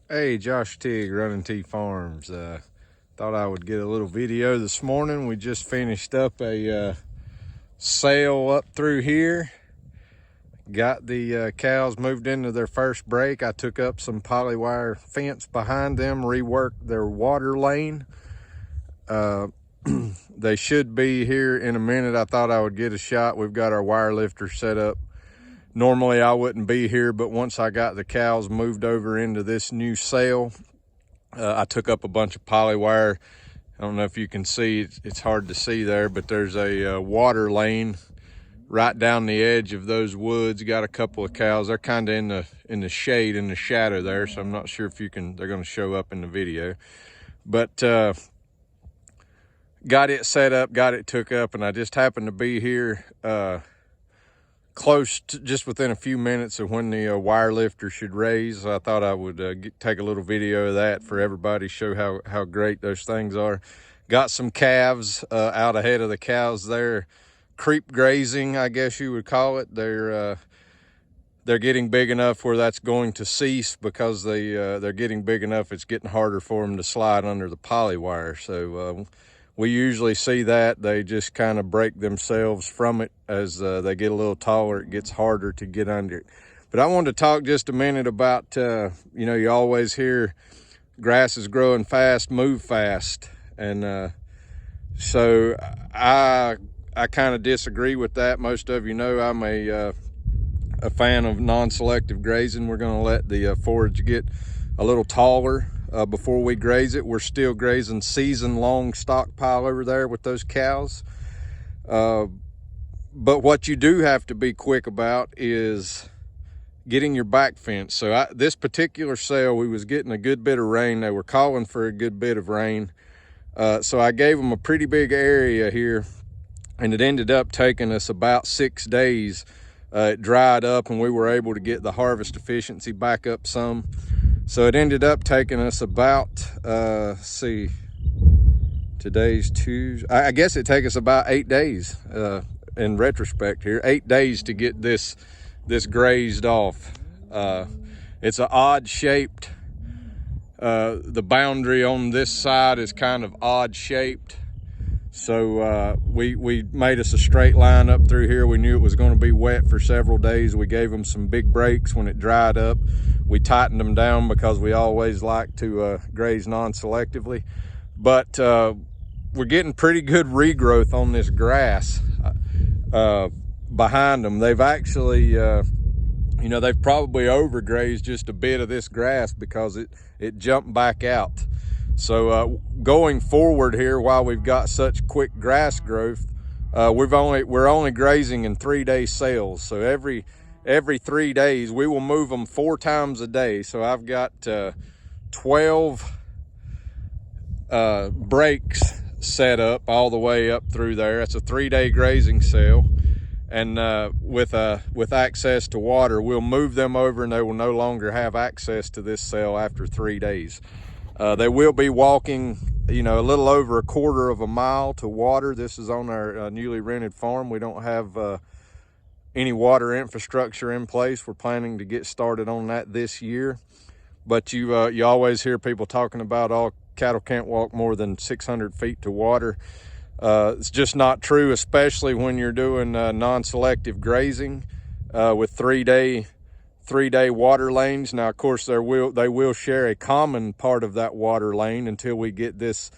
Hey, Josh Tigg, Running T Farms. Thought I would get a little video this morning. We just finished up a sale up through here. Got the cows moved into their first break. I took up some polywire fence behind them, reworked their water lane. They should be here in a minute. I thought I would get a shot. We've got our wire lifter set up. Normally I wouldn't be here, but once I got the cows moved over into this new sale, I took up a bunch of polywire. I don't know if you can see, it's hard to see there, but there's a water lane right down the edge of those woods. Got a couple of cows. They're kind of in the shade, in the shadow there, so I'm not sure if you can, they're going to show up in the video. But got it set up, got it took up, and I just happened to be here close to, just within a few minutes of when the wire lifter should raise. I thought I would take a little video of that for everybody, show how great those things are. Got some calves out ahead of the cows there, creep grazing, I guess you would call it. They're getting big enough where that's going to cease, because they're getting big enough it's getting harder for them to slide under the polywire. So we usually see that they just kind of break themselves from it as they get a little taller. It gets harder to get under it. But I wanted to talk just a minute about, you always hear grass is growing fast, move fast. And so I kind of disagree with that. Most of you know I'm a fan of non-selective grazing. We're going to let the forage get a little taller before we graze it. We're still grazing season-long stockpile over there with those cows. But what you do have to be quick about is getting your back fence. So this particular sale, we was getting a good bit of rain. They were calling for a good bit of rain. So I gave them a pretty big area here, and it ended up taking us about 6 days. It dried up and we were able to get the harvest efficiency back up some. So it ended up taking us about, today's Tuesday. I guess it take us about 8 days in retrospect here, 8 days to get this grazed off. It's an odd shaped, the boundary on this side is kind of odd shaped. So we made us a straight line up through here. We knew it was going to be wet for several days. We gave them some big breaks when it dried up. We tightened them down because we always like to graze non-selectively. But we're getting pretty good regrowth on this grass behind them. They've actually, they've probably overgrazed just a bit of this grass because it jumped back out. So going forward here, while we've got such quick grass growth, we're only grazing in 3-day sales. So every 3 days we will move them 4 times a day. So I've got 12 breaks set up all the way up through there. That's a 3-day grazing sale, and with access to water, we'll move them over and they will no longer have access to this cell after 3 days. They will be walking, a little over 1/4 mile to water. This is on our newly rented farm. We don't have any water infrastructure in place. We're planning to get started on that this year. But you always hear people talking about all cattle can't walk more than 600 feet to water. It's just not true, especially when you're doing non-selective grazing with 3-day water lanes. Now, of course, they will share a common part of that water lane until we get this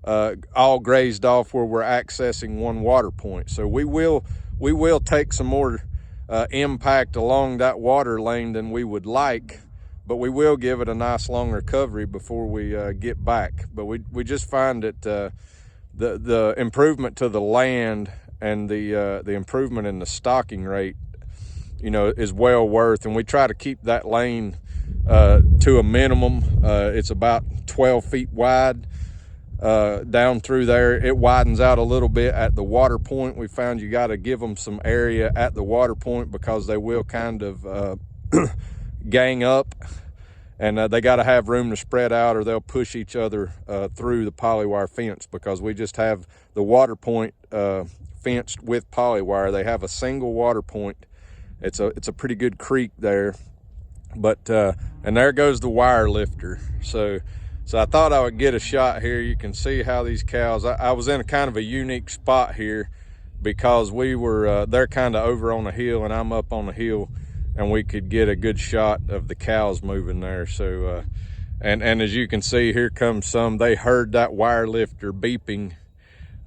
all grazed off where we're accessing one water point. So we will take some more impact along that water lane than we would like, but we will give it a nice long recovery before we get back. But we just find that the improvement to the land and the improvement in the stocking rate, is well worth, and we try to keep that lane to a minimum. It's about 12 feet wide down through there. It widens out a little bit at the water point. We found you got to give them some area at the water point because they will kind of gang up, and they got to have room to spread out or they'll push each other through the polywire fence, because we just have the water point fenced with polywire. They have a single water point. It's a pretty good creek there, But and there goes the wire lifter. So I thought I would get a shot here. You can see how these cows, I was in a kind of a unique spot here because we were they're kind of over on the hill and I'm up on the hill, and we could get a good shot of the cows moving there. So and as you can see, here comes some. They heard that wire lifter beeping.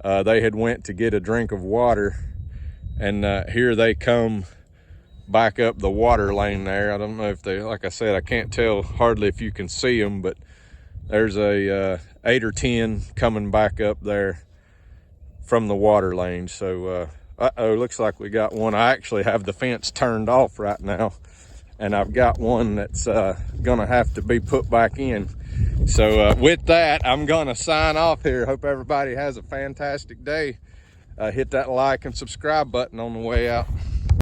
They had went to get a drink of water, and here they come back up the water lane there. I don't know if they, like I said, I can't tell hardly if you can see them, but there's a 8 or 10 coming back up there from the water lane. So uh-oh, looks like we got one. I actually have the fence turned off right now, and I've got one that's gonna have to be put back in. So with that, I'm gonna sign off here. Hope everybody has a fantastic day. Hit that like and subscribe button on the way out.